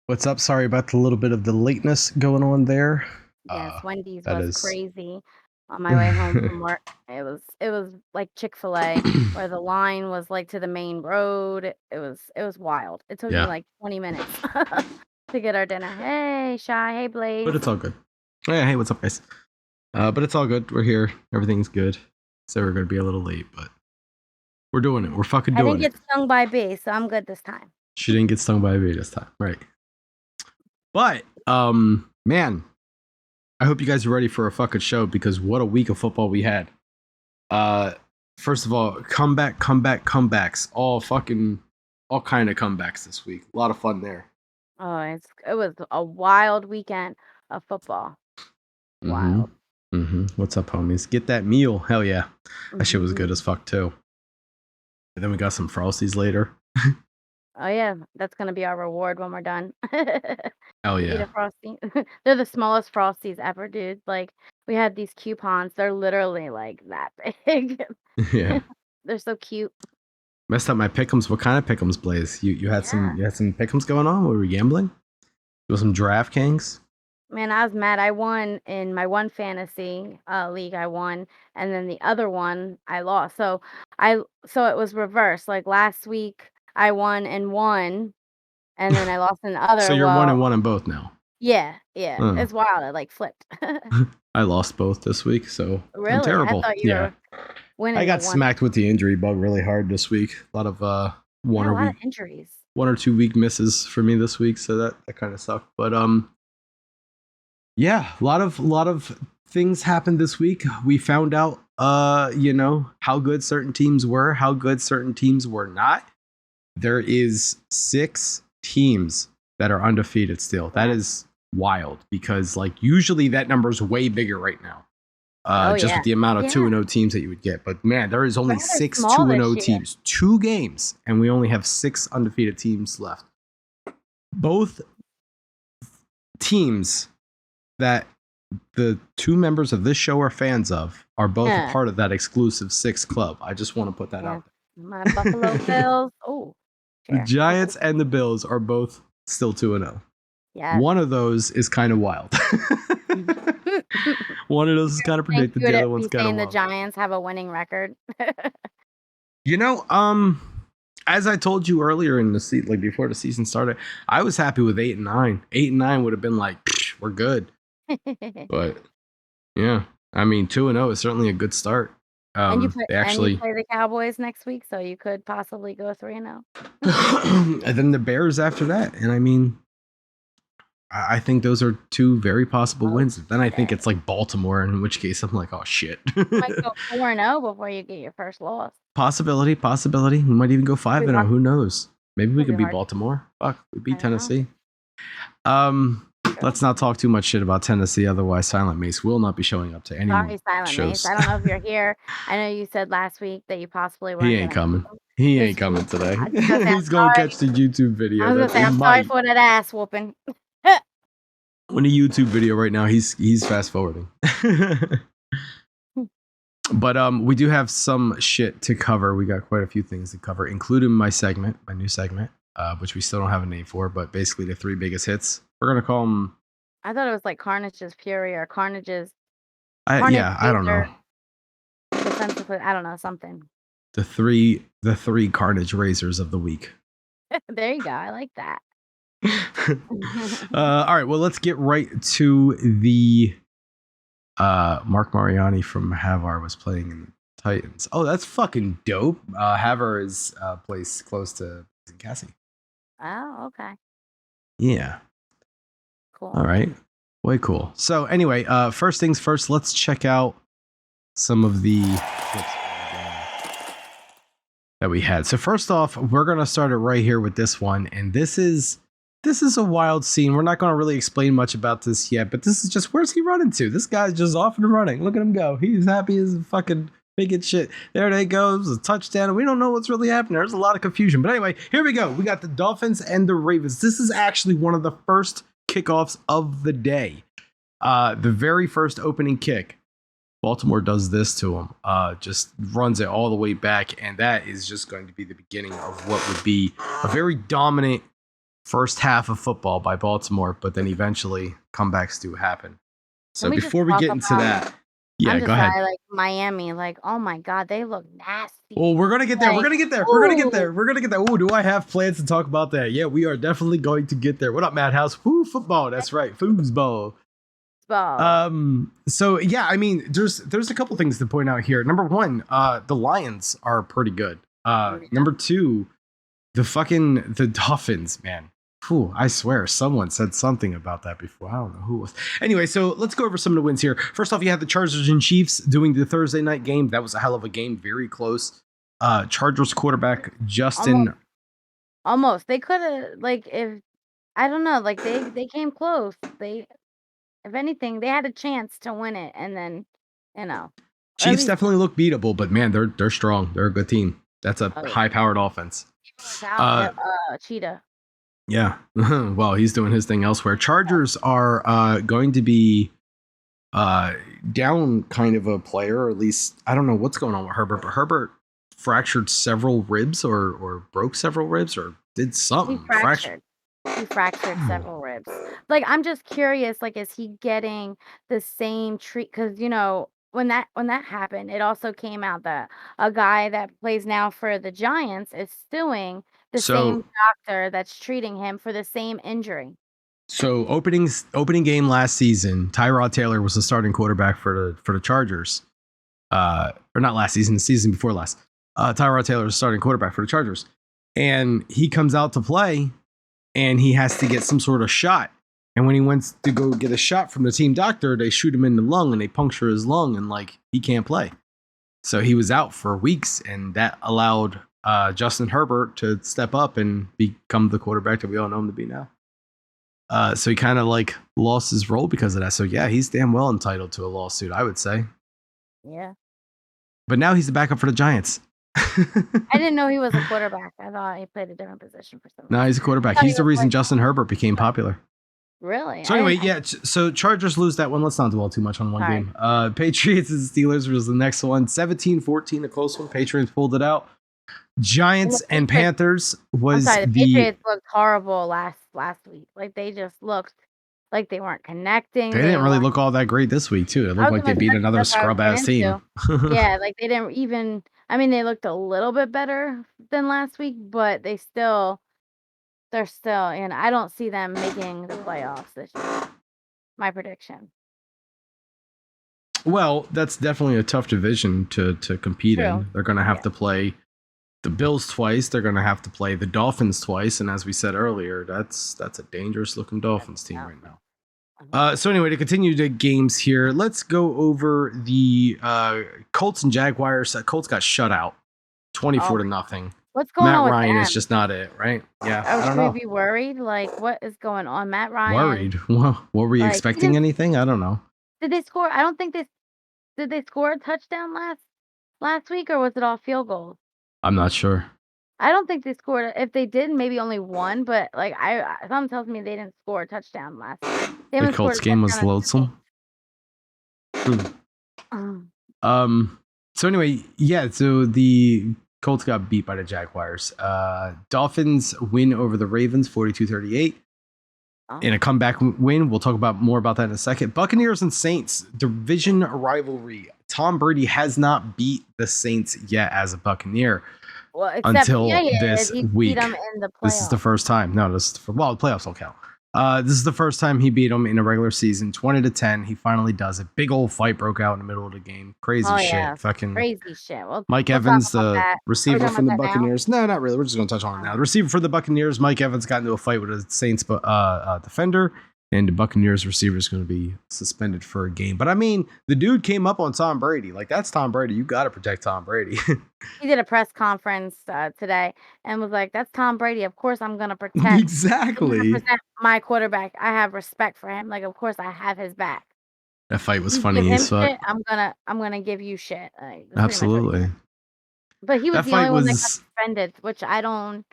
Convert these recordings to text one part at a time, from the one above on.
What's up? Sorry about the little bit of the lateness going on there. Yes, Wendy's That was is. crazy on my way home from work. It was like Chick-fil-A where the line was like to the main road. It was wild. It took me Yeah, like 20 minutes to get our dinner. Hey, Shy. Hey, but Blaze. it's all good. Yeah, hey, what's up, guys? But it's all good. We're here. Everything's good. So we're gonna be a little late, but we're doing it. We're fucking I didn't doing it. get stung by a bee, so I'm good this time. She didn't get stung by a bee this time, right? But man, I hope you guys are ready for a fucking show because what a week of football we had. Uh, First of all, comebacks, all kind of comebacks this week. A lot of fun there. Oh, it was a wild weekend of football. Mm-hmm. Wild. Mm-hmm. What's up, homies? Get that meal. Hell yeah. That shit was good Mhm. as fuck too. And then we got some Frosties later. Oh yeah, that's gonna be our reward when we're done. Hell We eat yeah. a Frosty. They're the smallest Frosties ever, dude. Like, we had these coupons, they're literally, like, that big. Yeah. They're so cute. Messed up my pickums. What kind of pickums, Blaze? You had Yeah. some pickums going on? Were we gambling? Was some DraftKings? Man, I was mad. I won in my one fantasy, league, I won, and then the other one, I lost. So it was reversed, like, last week, I won in one, and then I lost in the So other. you're one Well, and one in both now. yeah, yeah, Oh. it's wild, it, like, flipped. I lost both this week, so I'm Really? I terrible. thought you Yeah. were I winning the got one. smacked with the injury bug really hard this week. A lot of one Yeah, a or lot of week injuries. 1 or 2 week misses for me this week, so that kind of sucked. But yeah, a lot of things happened this week. We found out how good certain teams were, how good certain teams were not. There is 6 teams that are undefeated still. That Yeah. is wild because like usually that number is way bigger right now. Oh, Just yeah. with the amount of 2 Yeah, and 0 teams that you would get. But man, there is only rather six small 2 and this 0 year. teams, 2 games, and we only have 6 undefeated teams left. Both teams that the 2 members of this show are fans of are both a Yeah, part of that exclusive 6 club. I just want to put that yeah. out My Buffalo there. Bills. Oh, The chair. Giants and the Bills are both still 2 and 0. Yes. One of those is kind of wild. One of those is kind of Think predicted. you The would other one's be kind of saying the wild. Giants have a winning record? You know, as I told you earlier in the season, like before the season started, I was happy with 8 and 9. 8 and 9 would have been like, we're good. But yeah, I mean, 2 and 0 is certainly a good start. They And you actually, play the Cowboys next week, so you could possibly go 3-0. and then the Bears after that, and I mean, I think those are 2 very possible Oh, wins. Then I think shit. it's like Baltimore, in which case I'm like, oh shit. You might go 4-0 before you get your first loss. Possibility. We might even go 5 and 0. It'll Who knows? Maybe we could be beat hard. Baltimore. Fuck, we beat I don't know. Tennessee. Let's True. not talk too much shit about Tennessee. Otherwise, Silent Mace will not be showing up to any more Sorry, Silent Mace. shows. I don't know if you're here. I know you said last week that you possibly He weren't ain't gonna coming. come. He Is ain't he? coming today. I was just gonna say, He's I'm gonna sorry. catch the YouTube I video. was gonna That say, it I'm sorry might. for that ass whooping. On a YouTube video right now, he's fast forwarding. But we do have some shit to cover. We got quite a few things to cover, including my new segment, which we still don't have a name for, but basically the 3 biggest hits. We're gonna call them. I thought it was like Carnage's Fury or Carnage I don't know. Razor defensively. I don't know, something. The three Carnage Razors of the week. There you go. I like that. All right, well, let's get right to the Mark Mariani from Havar was playing in the Titans. Oh, that's fucking dope. Havar is a place close to Cassie. Oh, okay. Yeah. Cool. All right. Way cool. So anyway, first things first, let's check out some of the clips that we had. So first off, we're gonna start it right here with this one, and this is a wild scene. We're not gonna really explain much about this yet, but this is just where's he running to? This guy's just off and running. Look at him go. He's happy as a fucking bigot shit. There they go. It was a touchdown. We don't know what's really happening. There's a lot of confusion. But anyway, here we go. We got the Dolphins and the Ravens. This is actually one of the first kickoffs of the day. The very first opening kick. Baltimore does this to him, just runs it all the way back, and that is just going to be the beginning of what would be a very dominant first half of football by Baltimore, but then eventually comebacks do happen. So Can we just before we talk get into about? that, yeah, I'm go just ahead. sorry, like Miami, like oh my god, they look nasty. Well, we're gonna get there. We're Like gonna get there. We're gonna get ooh, there. We're gonna get there. Ooh, do I have plans to talk about that? Yeah, we are definitely going to get there. What up, Madhouse? Woo, football. That's right, foosball. baseball. So yeah, I mean, there's a couple things to point out here. Number one, the Lions are pretty good. Number two, the Dolphins, man. Whew, I swear someone said something about that before. I don't know who it was. Anyway, so let's go over some of the wins here. First off, you had the Chargers and Chiefs doing the Thursday night game. That was a hell of a game, very close. Chargers quarterback Justin. Almost. They could have like if I don't know, like they came close. They if anything, they had a chance to win it and then, you know, or at Chiefs least definitely look beatable, but man, they're strong. They're a good team. That's a oh, yeah. high-powered offense. Without Cheetah. Yeah. Well, he's doing his thing elsewhere. Chargers are going to be down kind of a player, or at least I don't know what's going on with Herbert, but Herbert fractured several ribs or broke several ribs or did something. He fractured several ribs. Like I'm just curious, like is he getting the same treat? Because you know when that happened, it also came out that a guy that plays now for the Giants is suing the same So doctor that's treating him for the same injury. so opening game last season, Tyrod Taylor was the starting quarterback for the Chargers. Or not last season, the season before last. Tyrod Taylor was starting quarterback for the Chargers. And he comes out to play and he has to get some sort of shot. And when he went to go get a shot from the team doctor, they shoot him in the lung and they puncture his lung and like he can't play. So he was out for weeks, and that allowed Justin Herbert to step up and become the quarterback that we all know him to be now. So he kind of like lost his role because of that. So yeah, he's damn well entitled to a lawsuit, I would say. Yeah. But now he's the backup for the Giants. I didn't know he was a quarterback. I thought he played a different position for some reason. No, he's a quarterback. He's the reason Justin Herbert became popular. Really? So anyway, yeah. So Chargers lose that one. Let's not dwell too much on one game. Patriots and Steelers was the next one. 17-14, a close one. Patriots pulled it out. Giants and Panthers was the Patriots looked horrible last week. Like they just looked like they weren't connecting. They didn't really look all that great this week too. It looked like they beat another scrub ass team. Yeah, like they didn't even. I mean, they looked a little bit better than last week, but they're still, and I don't see them making the playoffs this year. My prediction. Well, that's definitely a tough division to compete in. They're going to have to play the Bills twice. They're going to have to play the Dolphins twice, and as we said earlier, that's a dangerous looking Dolphins team right now. So anyway, to continue the games here, let's go over the Colts and Jaguars. Colts got shut out, 24-0. What's going on with Matt Ryan them? is just not it, right? Yeah, I don't know. Should we be worried? Like, what is going on? Matt Ryan. Worried? What were you expecting? Anything? I don't know. Did they score? I don't think did they score a touchdown last week, or was it all field goals? I'm not sure. I don't think they scored. If they did, maybe only one. But like, something tells me they didn't score a touchdown last week. The Colts game was loathsome. So anyway, yeah. So the Colts got beat by the Jaguars. Dolphins win over the Ravens 42-38. In a comeback win. We'll talk more about that in a second. Buccaneers and Saints, division rivalry. Tom Brady has not beat the Saints yet as a Buccaneer until this week. This is the first time. No, the playoffs don't count. This is the first time he beat him in a regular season, 20-10. He finally does it. Big old fight broke out in the middle of the game. Crazy shit. Yeah. Fucking crazy shit. Mike Evans, the receiver from the Buccaneers. No, not really. We're just going to touch on it now. The receiver for the Buccaneers, Mike Evans, got into a fight with a Saints defender, and the Buccaneers receiver is going to be suspended for a game. But I mean, the dude came up on Tom Brady. Like, that's Tom Brady. You got to protect Tom Brady. He did a press conference today and was like, "That's Tom Brady. Of course, I'm going to protect exactly my quarterback. I have respect for him. Like, of course, I have his back." That fight was funny as fuck. I'm gonna give you shit. Like, absolutely. But he was the only one that got suspended, which I don't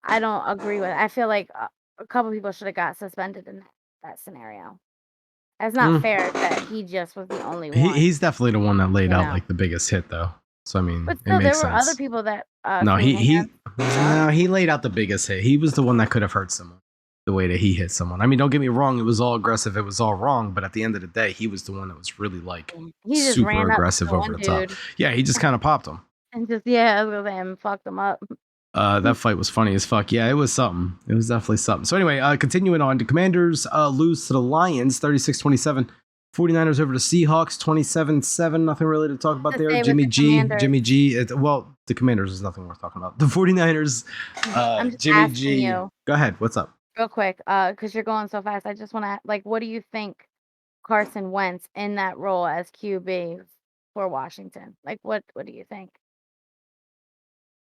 agree with. I feel like a couple people should have got suspended in that scenario. It's not fair that he just was the only one. He's definitely the one that laid out like the biggest hit, though. So I mean, but still, there were other people that. No, he laid out the biggest hit. He was the one that could have hurt someone. the way that he hit someone. I mean, don't get me wrong, it was all aggressive, it was all wrong, but at the end of the day, he was the one that was really like He just super ran up to aggressive the over one the top. dude Yeah, he just kind of popped him. and just yeah, I was gonna say and fucked him up. That fight was funny as fuck. Yeah, it was something. It was definitely something. So anyway, continuing on, the Commanders lose to the Lions 36-27. 49ers over the Seahawks 27-7. Nothing really to talk about To there. say with Jimmy the G. Commanders. Well, the Commanders is nothing worth talking about. The 49ers, I'm just Jimmy asking G. you Go ahead. What's up? real quick, because you're going so fast. I just want to like, what do you think Carson Wentz in that role as QB for Washington? Like, what do you think?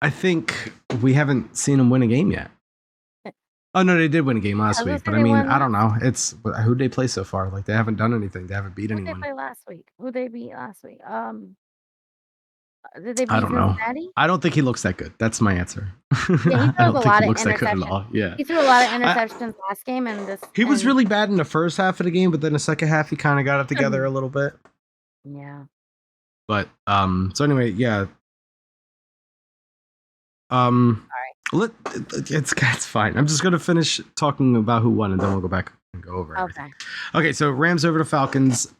I think we haven't seen him win a game yet. Oh no, they did win a game last was gonna week, but say I they mean, won I don't know. It's who'd they play so far? Like they haven't done anything. They haven't beat Who'd they anyone. play last week? Who'd they beat last week? Did they I beat don't know. Cincinnati? I don't think he looks that good. That's my answer. Yeah, he I throws don't a think lot he of looks that good at interceptions. all. Yeah. He threw a lot of I, interceptions last game, and this he was and really bad in the first half of the game, but then the second half he kind of got it together a little bit. yeah. But so anyway, yeah. All right. It's fine. I'm just gonna finish talking about who won, and then we'll go back and go over everything. Okay. Okay, so Rams over the Falcons,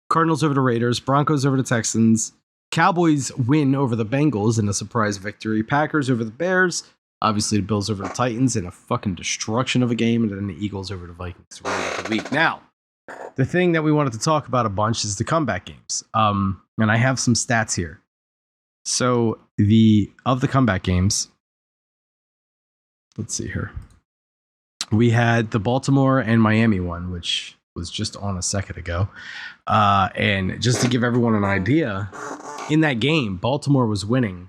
Cardinals over the Raiders, Broncos over the Texans, Cowboys win over the Bengals in a surprise victory, Packers over the Bears, obviously the Bills over the Titans in a fucking destruction of a game, and then the Eagles over the Vikings to win the week. Now, the thing that we wanted to talk about a bunch is the comeback games. And I have some stats here. So the comeback games, let's see here. We had the Baltimore and Miami one, which was just on a second ago. And just to give everyone an idea, in that game, Baltimore was winning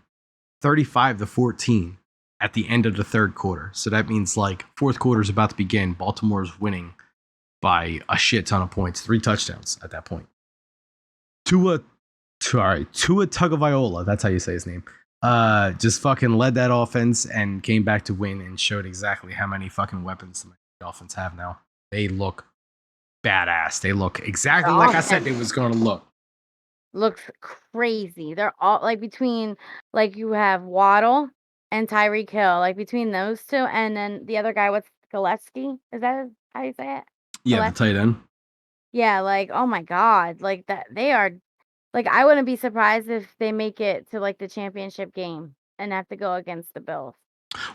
35-14 at the end of the third quarter. So that means like fourth quarter is about to begin. Baltimore's winning by a shit ton of points, 3 touchdowns at that point. Tua Tagovailoa, that's how you say his name. Just fucking led that offense and came back to win and showed exactly how many fucking weapons the Dolphins have now. They look badass. They look exactly like I said they was going to look. Looks crazy. They're all like between like you have Waddle and Tyreek Hill, like between those two, and then the other guy with Gillespie. Is that how you say it? Yeah, the tight end. Yeah, like oh my god, like that they are like I wouldn't be surprised if they make it to like the championship game and have to go against the Bills.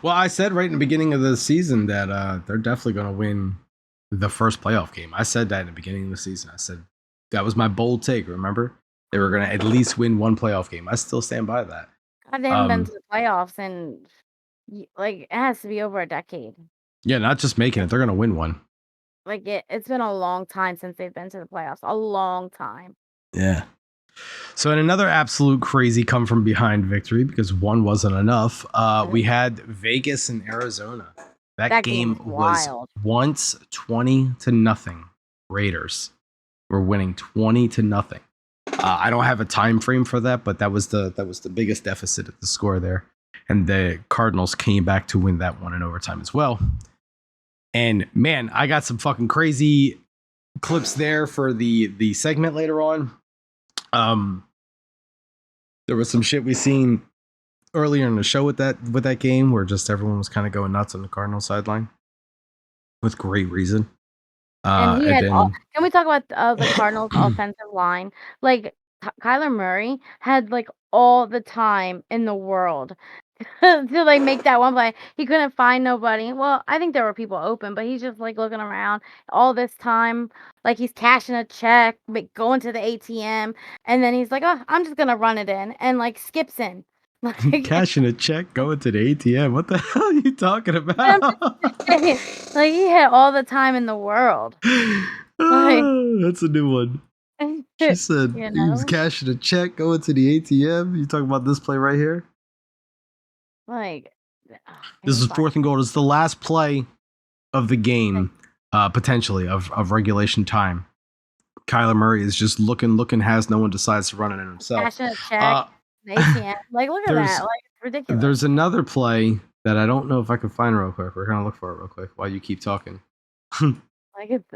Well, I said right in the beginning of the season that they're definitely going to win the first playoff game. I said that in the beginning of the season. I said that was my bold take. Remember, they were going to at least win one playoff game. I still stand by that. They haven't been to the playoffs and like it has to be over a decade. Yeah, not just making it; they're going to win one. Like it's been a long time since they've been to the playoffs. A long time. Yeah. So in another absolute crazy come from behind victory, because one wasn't enough, we had Vegas and Arizona. That game was wild. once 20-0. Raiders were winning 20-0. I don't have a time frame for that, but that was the biggest deficit at the score there. And the Cardinals came back to win that one in overtime as well. And man, I got some fucking crazy clips there for the segment later on. There was some shit we seen earlier in the show with that game where just everyone was kind of going nuts on the Cardinals sideline with great reason. And he had can we talk about the Cardinals offensive line? Like Kyler Murray had like all the time in the world to like make that one play. He couldn't find nobody. Well, I think there were people open, but he's just like looking around all this time, like he's cashing a check, going to the ATM, and then he's like, "Oh, I'm just gonna run it in," and like skips in. Like cashing a check, going to the ATM. What the hell are you talking about? Like he had all the time in the world. That's a new one. She said you he was cashing a check, going to the ATM. You talking about this play right here? Like this is 4th and goal. This is the last play of the game, potentially of regulation time. Kyler Murray is just looking, has no one, decides to run it in himself. Cashing a check, ATM. Like look at that. Like it's ridiculous. There's another play that I don't know if I can find real quick. We're gonna look for it real quick while you keep talking. Like it's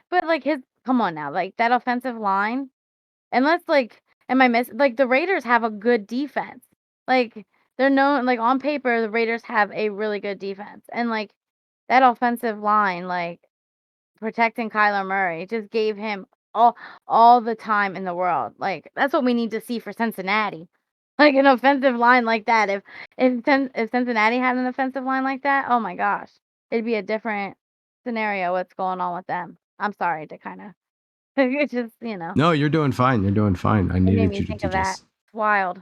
but like come on now, like that offensive line, unless like am I missing? Like the Raiders have a good defense. Like they're known, like on paper, the Raiders have a really good defense, and like that offensive line, like, protecting Kyler Murray just gave him all the time in the world. Like, that's what we need to see for Cincinnati. Like, an offensive line like that. If Cincinnati had an offensive line like that, oh my gosh, it'd be a different scenario what's going on with them. I'm sorry to kinda it's just, No, you're doing fine. You're doing fine. I it made needed me you to think do of that. this. It's wild.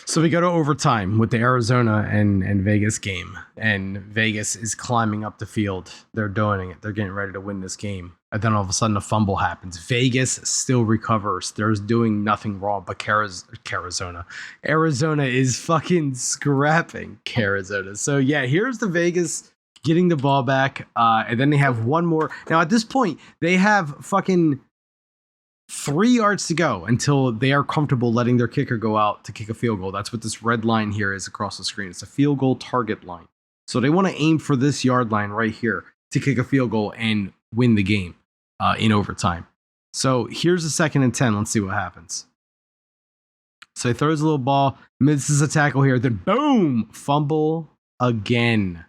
So we go to overtime with the Arizona and Vegas game, and Vegas is climbing up the field. They're doing it. They're getting ready to win this game. And then all of a sudden a fumble happens. Vegas still recovers. There's doing nothing wrong, but Arizona is fucking scrapping Arizona. So yeah, here's the Vegas getting the ball back. And then they have one more. Now at this point, they have fucking 3 yards to go until they are comfortable letting their kicker go out to kick a field goal. That's what this red line here is across the screen. It's a field goal target line. So they want to aim for this yard line right here to kick a field goal and win the game in overtime. So here's a 2nd and 10. Let's see what happens. So he throws a little ball, misses a tackle here, then boom, fumble again.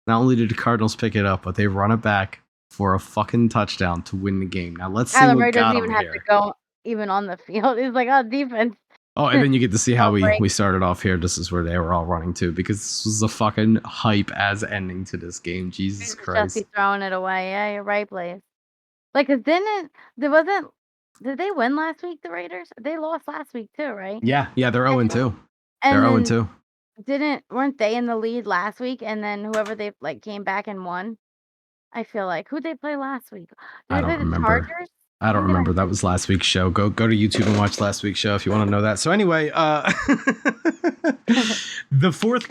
Not only did the Cardinals pick it up, but they run it back for a fucking touchdown to win the game. Now let's see Kyler what Murray got doesn't him even have here. to go even on the field. He's like, "Oh, defense." Oh, and then you get to see how Break. we started off here. This is where they were all running to, because this was a fucking hype as ending to this game. Jesus Christ. Just throwing it away. Yeah, you're right, Blaze. Like, 'cause did they win last week, the Raiders? They lost last week too, right? Yeah, they're 0-2. And They're then 0-2. weren't they in the lead last week, and then whoever they, like, came back and won? I feel like. Who'd they play last week? Did I they don't play the remember. Chargers? I don't Who did remember. That was last week's show. Go to YouTube and watch last week's show if you want to know that. So anyway, the fourth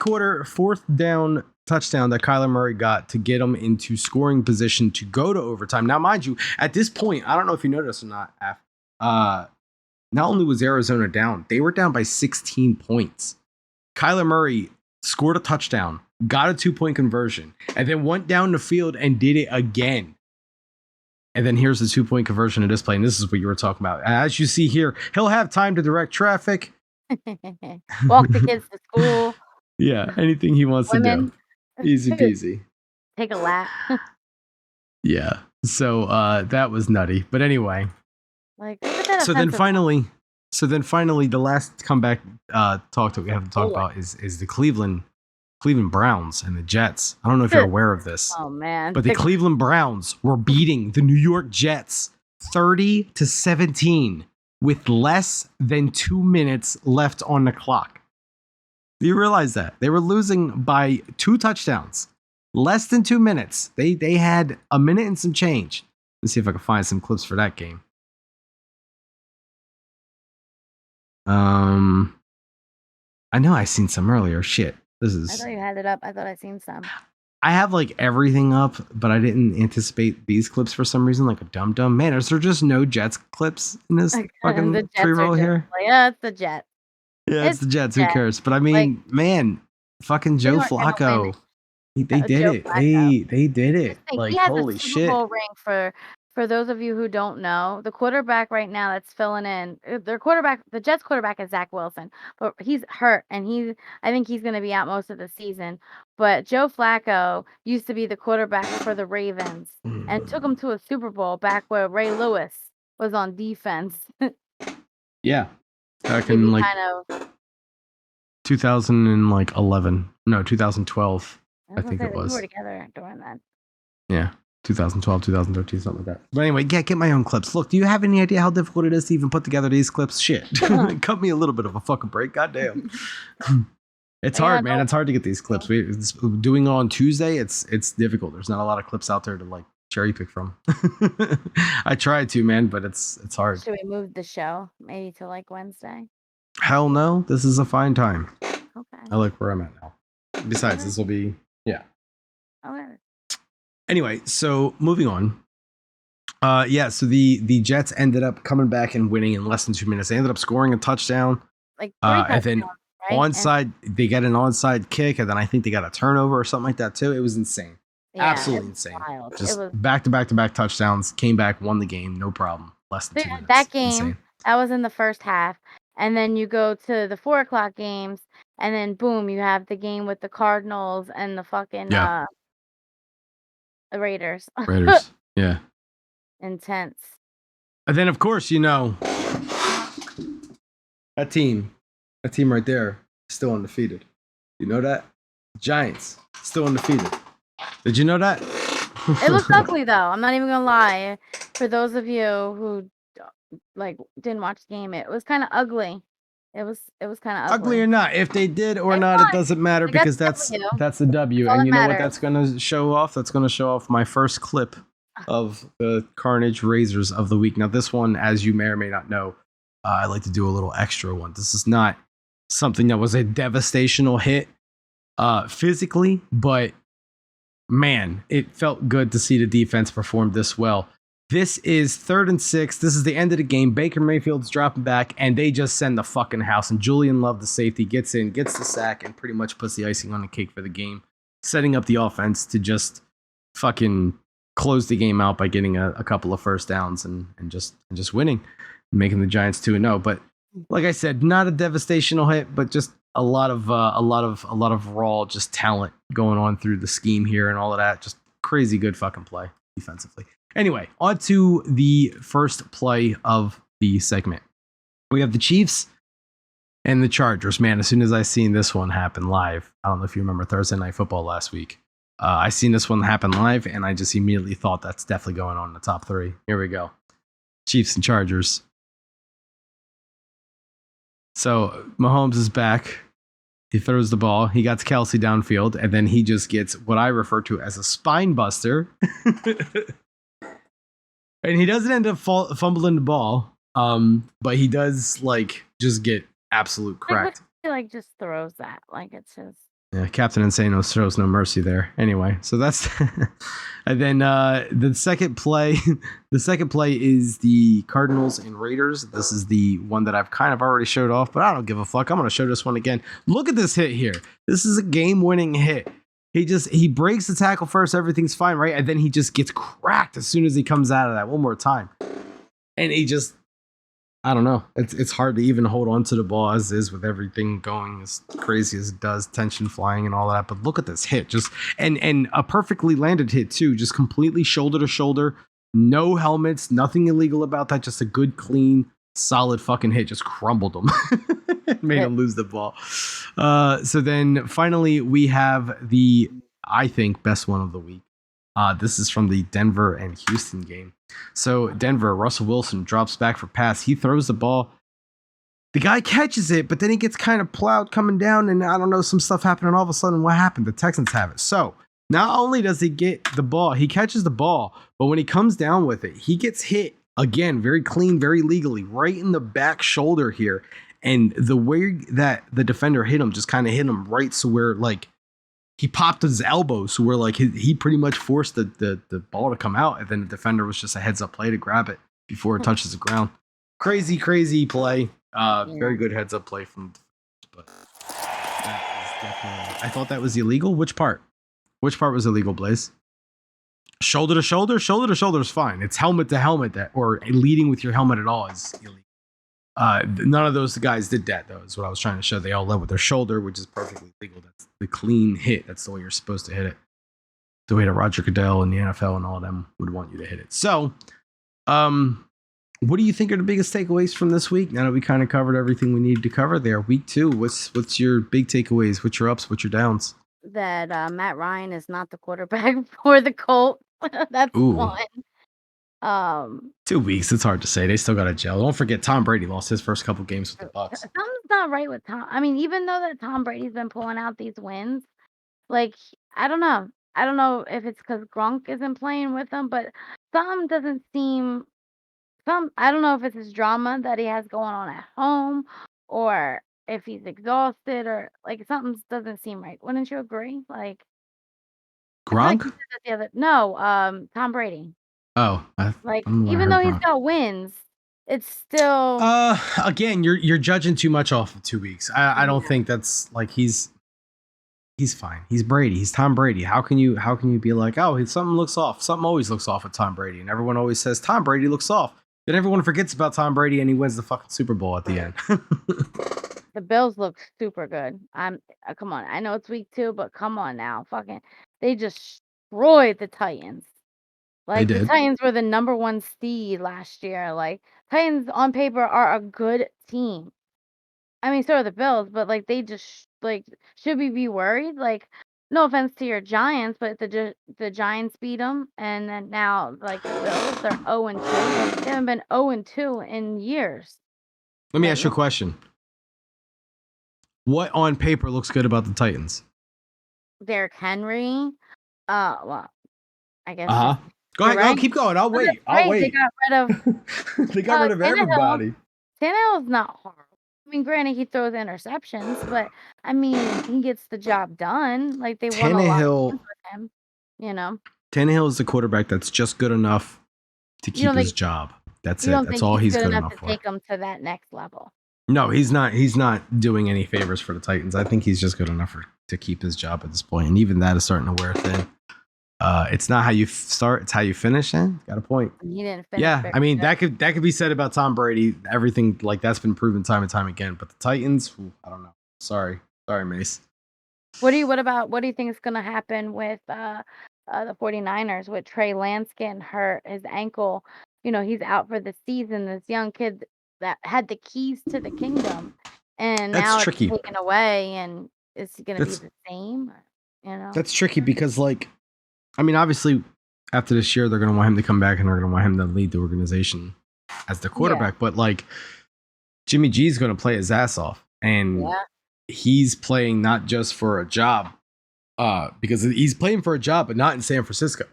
down touchdown that Kyler Murray got to get him into scoring position to go to overtime. Now, mind you, at this point, I don't know if you noticed or not, not only was Arizona down, they were down by 16 points. Kyler Murray scored a touchdown, got a 2-point conversion, and then went down the field and did it again. And then here's the 2-point conversion of this play. And this is what you were talking about. As you see here, he'll have time to direct traffic. Walk the kids to school. Yeah, anything he wants to do. Easy peasy. Take a lap. Yeah. So that was nutty. But anyway. Like, so then finally, the last comeback talk that we have to talk about is the Cleveland Browns and the Jets. I don't know if you're aware of this. Oh man. But the Cleveland Browns were beating the New York Jets 30-17 with less than 2 minutes left on the clock. Do you realize that? They were losing by 2 touchdowns. Less than 2 minutes. They had a minute and some change. Let's see if I can find some clips for that game. I know I seen some earlier. Shit. I thought you had it up. I thought I seen some. I have like everything up, but I didn't anticipate these clips for some reason, like a dum-dum. Man, is there just no Jets clips in this fucking pre-roll here? Like, yeah, it's the Jets. Yeah, it's the Jets. Who cares? But I mean, man, fucking Joe Flacco. They did it. They did it. Like, holy shit. He has a Super Bowl ring for those of you who don't know. The quarterback right now that's filling in, the Jets quarterback is Zach Wilson, but he's hurt and I think he's going to be out most of the season. But Joe Flacco used to be the quarterback for the Ravens and took him to a Super Bowl back where Ray Lewis was on defense. Yeah. Back in like 2011. No, 2012. I think it was. We were together during that. Yeah. 2012, 2013, something like that. But anyway, yeah, get my own clips. Look, do you have any idea how difficult it is to even put together these clips? Shit. Cut me a little bit of a fucking break. Goddamn. It's hard, man. It's hard to get these clips. Doing it on Tuesday, it's difficult. There's not a lot of clips out there to like cherry pick from. I tried to, man, but it's hard. Should we move the show maybe to like Wednesday? Hell no. This is a fine time. Okay. I like where I'm at now. Besides, this will be, yeah. Okay. Anyway, so moving on. So the Jets ended up coming back and winning in less than 2 minutes. They ended up scoring a touchdown. Like 3 touchdowns, and then right? onside, they get an onside kick, and then I think they got a turnover or something like that too. It was insane. Yeah, absolutely insane. Wild. Just back-to-back touchdowns, came back, won the game, no problem. Less than 2 minutes. That game, that was in the first half. And then you go to the 4:00 games, and then boom, you have the game with the Cardinals and the fucking Raiders. Raiders. Yeah. Intense. And then, of course, that team right there, still undefeated. You know that? Giants, still undefeated. Did you know that? It looked ugly, though. I'm not even gonna lie. For those of you who didn't watch the game, it was kind of ugly. It was kind of Ugly or not, if they did or It's not, it fine. doesn't matter We got because the that's W. the W. all And that you know what matters. that's gonna show off? That's gonna show off my first clip of the Carnage Razors of the week. Now, this one, as you may or may not know, I like to do a little extra one. This is not something that was a devastational hit physically, but man, it felt good to see the defense perform this well. This is 3rd and 6. This is the end of the game. Baker Mayfield's dropping back, and they just send the fucking house. And Julian Love, the safety, gets in, gets the sack, and pretty much puts the icing on the cake for the game, setting up the offense to just fucking close the game out by getting a couple of first downs and just winning, making the Giants 2-0. But like I said, not a devastational hit, but just a lot of raw just talent going on through the scheme here and all of that. Just crazy good fucking play defensively. Anyway, on to the first play of the segment. We have the Chiefs and the Chargers. Man, as soon as I seen this one happen live, I don't know if you remember Thursday Night Football last week. I seen this one happen live, and I just immediately thought that's definitely going on in the top 3. Here we go. Chiefs and Chargers. So Mahomes is back. He throws the ball. He got Kelsey downfield, and then he just gets what I refer to as a spine buster. And he doesn't end up fumbling the ball, but he does just get absolute cracked. He just throws that it's just. Yeah, Captain Insano shows no mercy there. Anyway, so that's and then the second play. The second play is the Cardinals and Raiders. This is the one that I've kind of already showed off, but I don't give a fuck. I'm going to show this one again. Look at this hit here. This is a game-winning hit. He breaks the tackle first. Everything's fine, right? And then he just gets cracked as soon as he comes out of that one more time. And he just, I don't know. It's hard to even hold on to the ball as is with everything going as crazy as it does, tension flying and all that. But look at this hit, just and a perfectly landed hit too, just completely shoulder to shoulder, no helmets, nothing illegal about that. Just a good, clean, solid fucking hit. Just crumbled him, made him lose the ball. So then finally we have the, I think, best one of the week. This is from the Denver and Houston game. So Denver, Russell Wilson drops back for pass. He throws the ball. The guy catches it, but then he gets kind of plowed coming down, and I don't know, some stuff happened, and all of a sudden what happened? The Texans have it. So not only does he get the ball, he catches the ball, but when he comes down with it, he gets hit again, very clean, very legally, right in the back shoulder here. And the way that the defender hit him just kind of hit him right so where he popped his elbow, so where he pretty much forced the ball to come out, and then the defender was just a heads up play to grab it before it touches the ground. Crazy play. Very good heads up play from, but that is definitely. I thought that was illegal. Which part? Which part was illegal, Blaze? Shoulder to shoulder. Shoulder to shoulder is fine. It's helmet to helmet or leading with your helmet at all is illegal. None of those guys did that, though, is what I was trying to show. They all led with their shoulder, which is perfectly legal. That's the clean hit. That's the way you're supposed to hit it. The way that Roger Goodell and the NFL and all of them would want you to hit it. So, what do you think are the biggest takeaways from this week? Now that we kind of covered everything we needed to cover there, week 2, what's your big takeaways? What's your ups? What's your downs? That Matt Ryan is not the quarterback for the Colts. That's one. 2 weeks. It's hard to say. They still got to gel. Don't forget, Tom Brady lost his first couple games with the Bucs. Something's not right with Tom. I mean, even though that Tom Brady's been pulling out these wins, I don't know. I don't know if it's because Gronk isn't playing with them, but something doesn't seem. I don't know if it's his drama that he has going on at home, or if he's exhausted, or something doesn't seem right. Wouldn't you agree? Gronk? Tom Brady. Oh, even though he's got wins, it's still. Again, you're judging too much off of 2 weeks. I don't think that's he's fine. He's Brady. He's Tom Brady. How can you be like, oh, something looks off? Something always looks off with Tom Brady, and everyone always says Tom Brady looks off. Then everyone forgets about Tom Brady, and he wins the fucking Super Bowl at the end. The Bills look super good. Come on. I know it's week 2, but come on now, fucking, they just destroyed the Titans. They Like, the did. Titans were the number 1 seed last year, like, Titans on paper are a good team. I mean, so are the Bills, but, like, they just like, should we be worried? Like, no offense to your Giants, but the Giants beat them, and then now, like, the Bills, they're 0-2. They haven't been 0-2 in years. Let me Like, ask you a question. What on paper looks good about the Titans? Derrick Henry, well, I guess Uh-huh. just Go you're ahead. Go. right. Keep going. I'll Oh, that's wait. I'll right, they wait. got rid of, They got rid of Tannehill. everybody. Tannehill's not horrible. I mean, granted, he throws interceptions, but, I mean, he gets the job done, like, they won a lot of Tannehill games with him, you know? Tannehill is the quarterback that's just good enough to You keep don't his think job. That's you it. don't That's think all he's he's good good enough enough to for. take them to that next level? No, he's not. He's not doing any favors for the Titans. I think he's just good enough to keep his job at this point, and even that is starting to wear thin. It's not how you start; it's how you finish. Got a point. And he didn't finish Yeah, very I mean good. that could be said about Tom Brady. Everything like that's been proven time and time again. But the Titans, I don't know. Sorry, Mace. What do you think is gonna happen with, the 49ers with Trey Lance getting hurt, his ankle, he's out for the season, this young kid that had the keys to the kingdom, and That's now it's tricky. taken away, and is he gonna be That's the same? Or, that's tricky because like, I mean, obviously after this year they're going to want him to come back and they're going to want him to lead the organization as the Yeah, quarterback. But like Jimmy G's going to play his ass off, and yeah, he's playing not just for a job, because he's playing for a job, but not in San Francisco.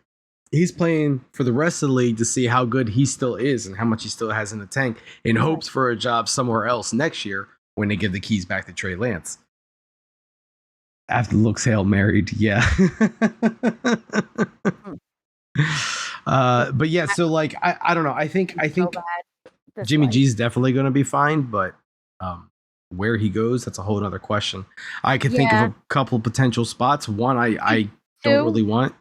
He's playing for the rest of the league to see how good he still is and how much he still has in the tank, in right. hopes for a job somewhere else next year when they give the keys back to Trey Lance. After looks Hail married, yeah. Mm. But yeah, so like I don't know. I think So bad this Jimmy life. G's definitely going to be fine, but where he goes, that's a whole other question. I could think of Yeah, a couple potential spots. One I don't 2, really want.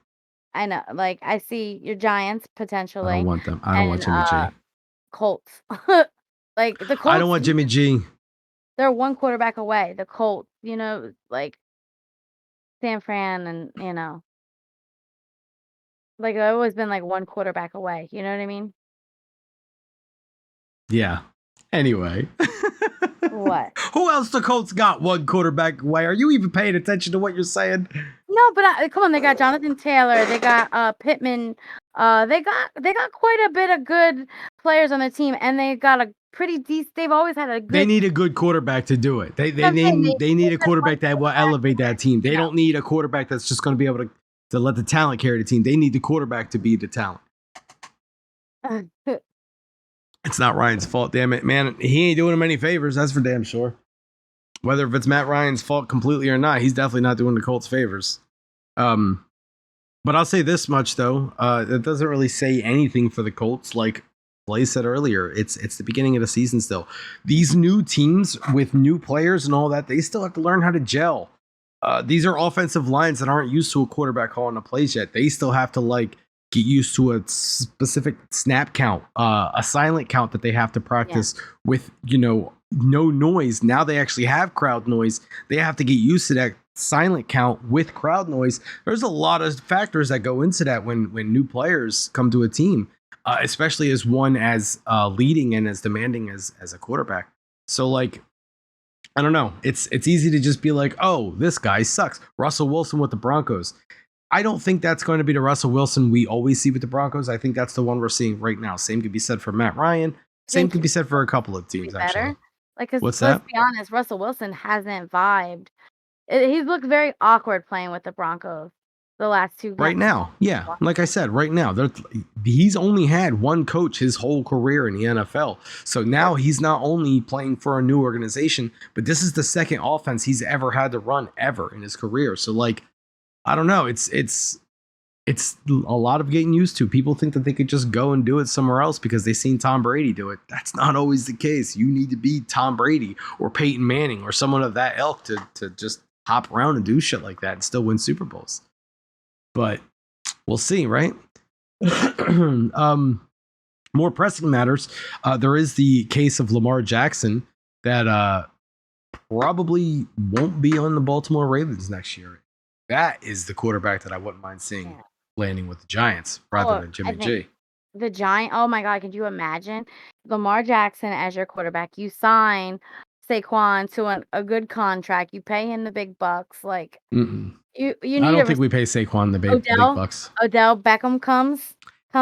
I know, like, I see your Giants I don't potentially want them. I don't want and, Jimmy G. Colts. Like, the I don't Colts, want Jimmy G. they're 1 quarterback away, the Colts, like, San Fran and, like, they've always been, like, 1 quarterback away, you know what I mean? Yeah. Anyway. What? Who else the Colts got one quarterback away? Are you even paying attention to what you're saying? No, but come on, they got Jonathan Taylor, they got, Pittman, they got quite a bit of good players on the team, and they got a pretty they've always had a They good need a good quarterback to do it. They I'm saying need they need they've a had 1 quarterback that will quarterback elevate that team. They don't need a quarterback that's just going to be able to let the talent carry the team. They need the quarterback to be the talent. and It's not Ryan's fault, damn it, man. He ain't doing him any favors. That's for damn sure. Whether if it's Matt Ryan's fault completely or not, he's definitely not doing the Colts favors. Um, but I'll say this much though, it doesn't really say anything for the Colts. Like Blaze said earlier, it's the beginning of the season still. These new teams with new players and all that, they still have to learn how to gel. These are offensive lines that aren't used to a quarterback calling the plays yet. They still have to like get used to a specific snap count, a silent count that they have to yeah, practice with, no noise. Now they actually have crowd noise. They have to get used to that silent count with crowd noise. There's a lot of factors that go into that when new players come to a team, especially as one as leading and as demanding as a quarterback. So like I don't know. It's easy to just be like, oh, this guy sucks. Russell Wilson with the Broncos. I don't think that's going to be the Russell Wilson we always see with the Broncos. I think that's the one we're seeing right now. Same could be said for Matt Ryan. Same think could be said for a couple of be teams, actually. better. Like, 'cause What's let's that? be honest, Russell Wilson hasn't vibed. He's looked very awkward playing with the Broncos the last 2 Right games. now, yeah. Like I said, right now, he's only had one coach his whole career in the NFL. So now he's not only playing for a new organization, but this is the second offense he's ever had to run ever in his career. So like, I don't know. It's a lot of getting used to. People think that they could just go and do it somewhere else because they've seen Tom Brady do it. That's not always the case. You need to be Tom Brady or Peyton Manning or someone of that ilk to just hop around and do shit like that and still win Super Bowls. But we'll see, right? More pressing matters. There is the case of Lamar Jackson that probably won't be on the Baltimore Ravens next year. That is the quarterback that I wouldn't mind seeing Yeah. landing with the Giants rather than Jimmy G. The Giant. Oh my God, could you imagine Lamar Jackson as your quarterback? You sign Saquon to a good contract. You pay him the big bucks. Like you I need don't think we pay Saquon the big bucks. Odell Beckham comes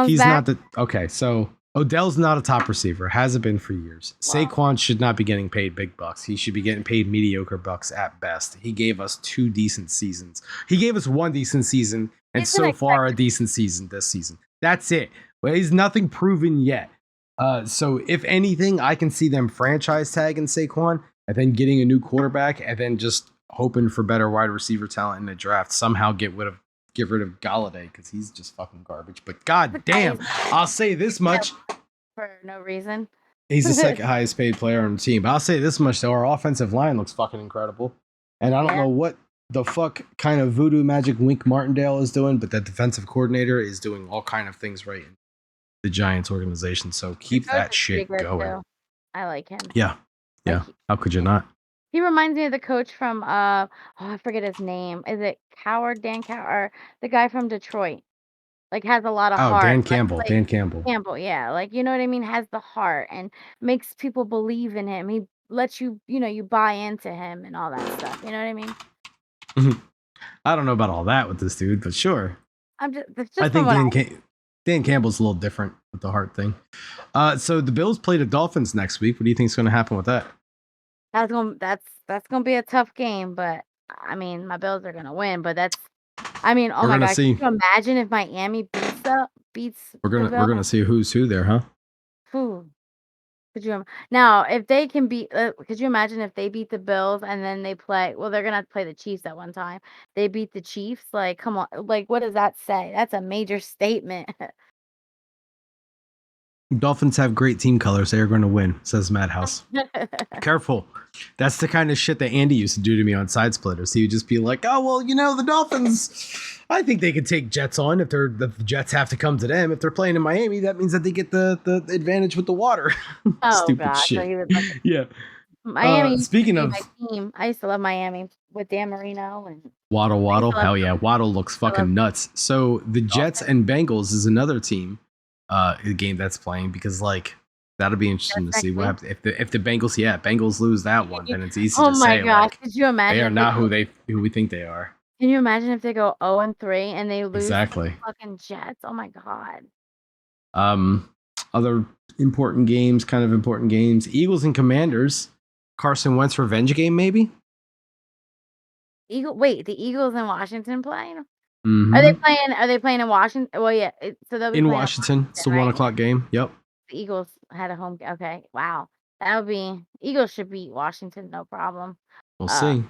He's back. Okay, so Odell's not a top receiver. Hasn't been for years. Wow. Saquon should not be getting paid big bucks. He should be getting paid mediocre bucks at best. He gave us 2 decent seasons. He gave us 1 decent season, and so far a decent season this season. That's it. But he's nothing proven yet. So if anything, I can see them franchise tagging Saquon and then getting a new quarterback and then just hoping for better wide receiver talent in the draft. Somehow get rid of Galladay because he's just fucking garbage. But god damn, I'll say this much. For no reason. He's the second highest paid player on the team. But I'll say this much though, our offensive line looks fucking incredible. And I don't know what the fuck kind of voodoo magic Wink Martindale is doing, but that defensive coordinator is doing all kind of things right in the Giants organization. So keep that shit going. Too. I like him. Yeah. How could you not? He reminds me of the coach from I forget his name. Is it Dan Coward, or the guy from Detroit? Like has a lot of heart. Dan Campbell. Dan Campbell, yeah. Like you know what I mean? Has the heart and makes people believe in him. He lets you, you buy into him and all that stuff. You know what I mean? I don't know about all that with this dude, but sure. I think Dan Campbell's a little different with the heart thing. So the Bills play the Dolphins next week. What do you think is going to happen with that? That's gonna be a tough game, but I mean, my Bills are gonna win. But oh my God, can you imagine if Miami beats? We're gonna see who's who there, huh? Who? Now if they can beat? Could you imagine if they beat the Bills and then they play? Well, they're gonna have to play the Chiefs at one time. They beat the Chiefs. Like, come on, like what does that say? That's a major statement. Dolphins have great team colors. They are going to win, says Madhouse. Careful. That's the kind of shit that Andy used to do to me on Side Splitters. He would just be like, oh, well, the Dolphins, I think they could take Jets on if the Jets have to come to them. If they're playing in Miami, that means that they get the advantage with the water. Stupid God. Shit. So yeah. Miami. Speaking of my team, I used to love Miami with Dan Marino and Waddle. Hell yeah. Waddle looks fucking nuts. So the Jets and Bengals is another team. The game that's playing because that'll be interesting to see what happens if the Bengals lose that one, then it's easy to say. Oh my gosh, could you imagine? They are not who we think they are. Can you imagine if they go 0-3 and they lose exactly the fucking Jets? Oh my God. Other important games, Eagles and Commanders. Carson Wentz revenge game, maybe. The Eagles in Washington playing. Mm-hmm. Are they playing in Washington? Well, yeah. So they'll be in Washington. It's a 1:00 game. Yep. The Eagles had a home. Okay. Wow. That would be. Eagles should beat Washington, no problem. We'll see.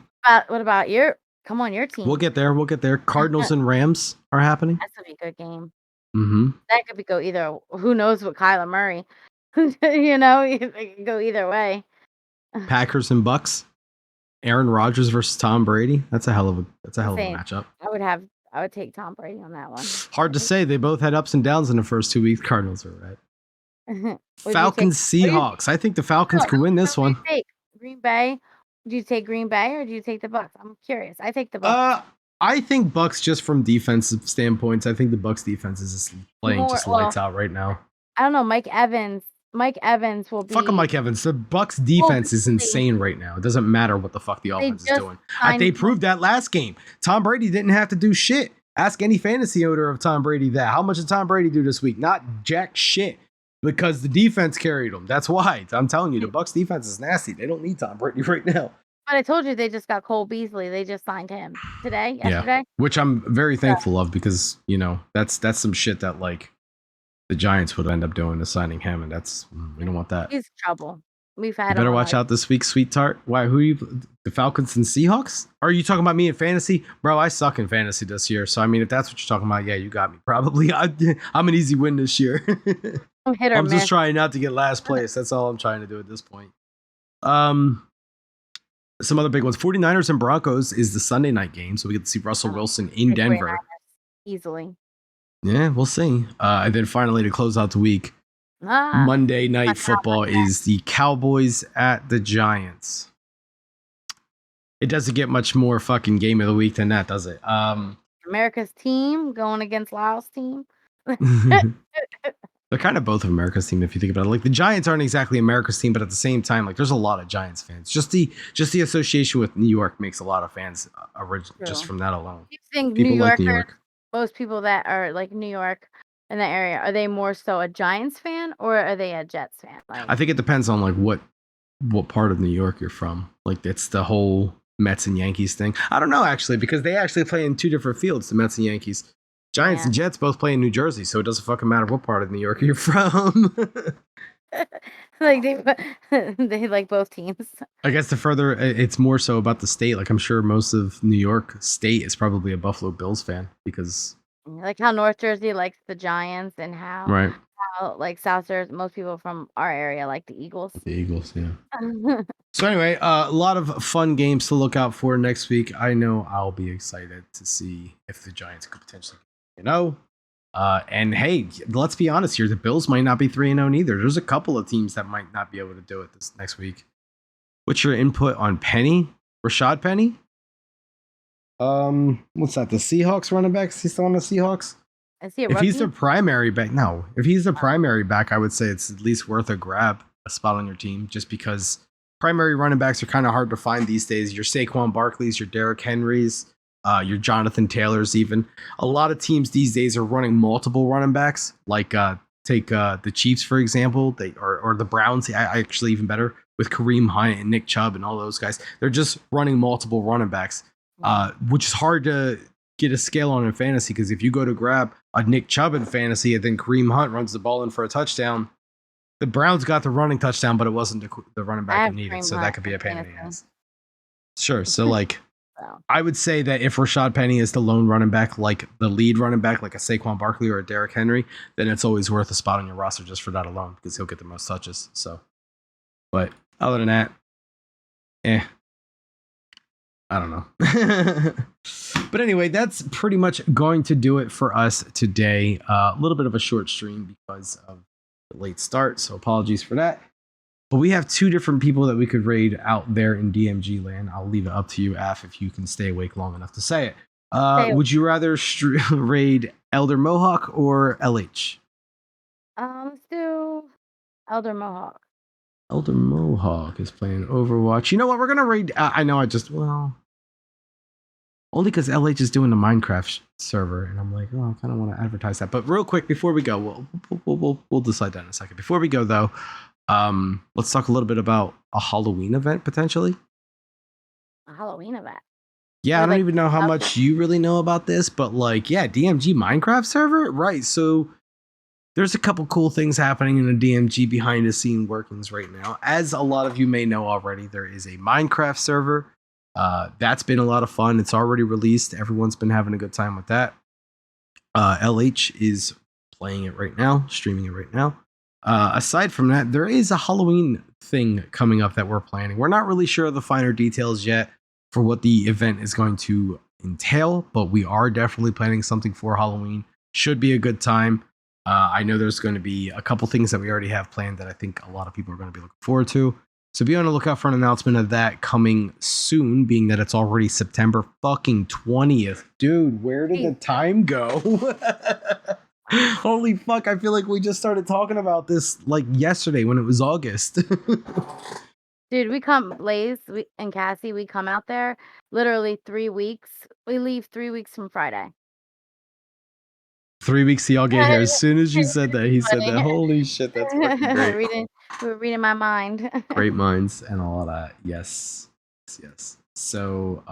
What about your team? We'll get there. Cardinals and Rams are happening. That's gonna be a good game. Mm-hmm. That could go either. Who knows what Kyler Murray? It could go either way. Packers and Bucks. Aaron Rodgers versus Tom Brady. That's a hell of a matchup. I would take Tom Brady on that one. Hard to say. They both had ups and downs in the first 2 weeks. Cardinals are right. Falcons, Seahawks. I think the Falcons can win this one. Green Bay. Do you take Green Bay or do you take the Bucks? I'm curious. I take the Bucks. I think Bucks just from defensive standpoints. I think the Bucks defense is just playing lights out right now. I don't know. Mike Evans will be. Fuck Mike Evans. The Bucks defense is insane right now. It doesn't matter what the fuck the offense is doing. They proved that last game. Tom Brady didn't have to do shit. Ask any fantasy owner of Tom Brady that. How much did Tom Brady do this week? Not jack shit. Because the defense carried him. That's why. I'm telling you, the Bucks defense is nasty. They don't need Tom Brady right now. But I told you they just got Cole Beasley. They just signed him yesterday. Yeah, which I'm very thankful of because, that's some shit that the Giants would end up doing is signing him, and we don't want that. He's trouble. We've had. You better watch out this week, sweet tart. Why? The Falcons and Seahawks? Are you talking about me in fantasy, bro? I suck in fantasy this year, so I mean, if that's what you're talking about, yeah, you got me. Probably, I'm an easy win this year. I'm just trying not to get last place. That's all I'm trying to do at this point. Some other big ones: 49ers and Broncos is the Sunday night game, so we get to see Russell Wilson in Denver. Easily. Yeah, we'll see. And then finally, to close out the week, Monday Night Football is the Cowboys at the Giants. It doesn't get much more fucking game of the week than that, does it? America's team going against Lyle's team. They're kind of both of America's team if you think about it. Like the Giants aren't exactly America's team, but at the same time, like there's a lot of Giants fans. Just the association with New York makes a lot of fans just from that alone. Do you think People New like New Yorkers, York. most people that are like New York in that area, are they more so a Giants fan or are they a Jets fan? Like, I think it depends on like what part of New York you're from. Like it's the whole Mets and Yankees thing. I don't know actually, because they actually play in two different fields, the Mets and Yankees. Giants and Jets both play in New Jersey, so it doesn't fucking matter what part of New York you're from. like they like both teams. I guess it's more so about the state. Like I'm sure most of New York State is probably a Buffalo Bills fan because like how North Jersey likes the Giants and how like South Jersey, most people from our area like the Eagles. The Eagles, yeah. So anyway, a lot of fun games to look out for next week. I know I'll be excited to see if the Giants could potentially, and hey, let's be honest here. The Bills might not be 3-0 neither. There's a couple of teams that might not be able to do it this next week. What's your input on Penny? Rashad Penny? What's that? The Seahawks running back? Is he still on the Seahawks? Is he a If he's the primary back, no. If he's the primary back, I would say it's at least worth a grab, a spot on your team, just because primary running backs are kind of hard to find these days. Your Saquon Barkley's, your Derrick Henry's, your Jonathan Taylor's even. A lot of teams these days are running multiple running backs, like take the Chiefs, for example, or the Browns, actually even better, with Kareem Hunt and Nick Chubb and all those guys. They're just running multiple running backs, which is hard to get a scale on in fantasy, because if you go to grab a Nick Chubb in fantasy and then Kareem Hunt runs the ball in for a touchdown, the Browns got the running touchdown, but it wasn't the running back you needed, so that could be a pain in the ass. Sure, so like I would say that if Rashad Penny is the lone running back, like the lead running back, like a Saquon Barkley or a Derrick Henry, then it's always worth a spot on your roster just for that alone, because he'll get the most touches. So, but other than that, I don't know. But anyway, that's pretty much going to do it for us today. A little bit of a short stream because of the late start, so apologies for that. But we have two different people that we could raid out there in DMG land. I'll leave it up to you, Af, if you can stay awake long enough to say it. Would you rather raid Elder Mohawk or LH? Let's do Elder Mohawk. Elder Mohawk is playing Overwatch. You know what? We're going to raid... only because LH is doing the Minecraft server, and I'm like, I kind of want to advertise that. But real quick, before we go, we'll decide that in a second. Before we go, though, let's talk a little bit about a Halloween event, potentially. A Halloween event? Yeah, I don't even know how much you really know about this, but DMG Minecraft server? Right, so there's a couple cool things happening in the DMG behind the scene workings right now. As a lot of you may know already, there is a Minecraft server. That's been a lot of fun. It's already released. Everyone's been having a good time with that. LH is playing it right now, streaming it right now. Aside from that, there is a Halloween thing coming up that we're planning. We're not really sure of the finer details yet for what the event is going to entail, but we are definitely planning something for Halloween. Should be a good time. I know there's going to be a couple things that we already have planned that I think a lot of people are going to be looking forward to. So be on the lookout for an announcement of that coming soon, being that it's already September fucking 20th. Dude, where did the time go? Holy fuck, I feel like we just started talking about this like yesterday when it was August. Dude, we come, Blaze and Cassie, we come out there literally 3 weeks. We leave 3 weeks from Friday. 3 weeks till y'all get here. As soon as you said that, he said that. Holy shit, that's fucking great. We were reading my mind. Great minds and all of that. Yes. So,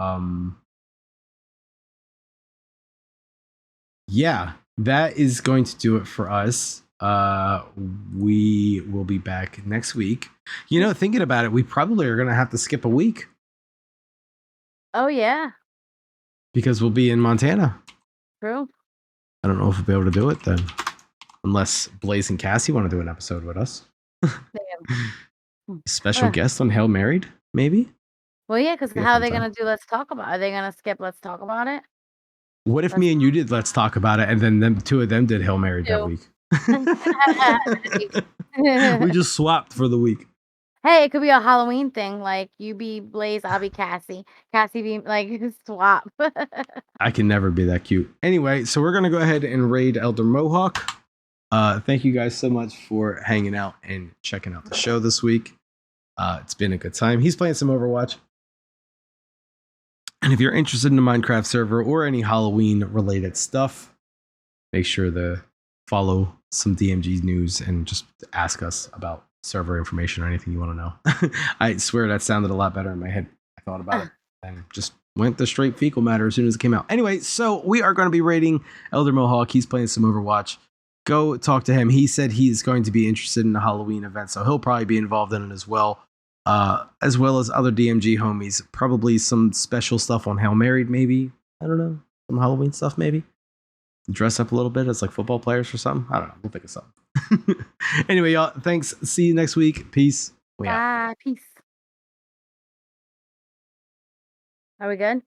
yeah, that is going to do it for us. We will be back next week. Thinking about it, we probably are going to have to skip a week. Oh, yeah. Because we'll be in Montana. True. I don't know if we'll be able to do it then. Unless Blaze and Cassie want to do an episode with us. Special guest on Hail Married, maybe? Well, yeah, because how are they going to do Let's Talk About it? Are they going to skip Let's Talk About it? What if me and you did Let's Talk About it, and then them two of them did Hail Married that week? We just swapped for the week. Hey, it could be a Halloween thing, like, you be Blaze, I'll be Cassie. Cassie be like, swap. I can never be that cute. Anyway, so we're gonna go ahead and raid Elder Mohawk. Thank you guys so much for hanging out and checking out the show this week. It's been a good time. He's playing some Overwatch. And if you're interested in the Minecraft server or any Halloween related stuff, make sure to follow some DMG news and just ask us about server information or anything you want to know. I swear that sounded a lot better in my head. I thought about it and just went the straight fecal matter as soon as it came out. Anyway, so we are going to be rating Elder Mohawk. He's playing some Overwatch. Go talk to him. He said he's going to be interested in the Halloween event, so he'll probably be involved in it as well as other DMG homies. Probably some special stuff on Hail Married, maybe. I don't know. Some Halloween stuff, maybe. Dress up a little bit as like football players or something. I don't know. We'll think of something. Anyway, y'all, thanks. See you next week. Peace. We out. Bye. Peace. Are we good?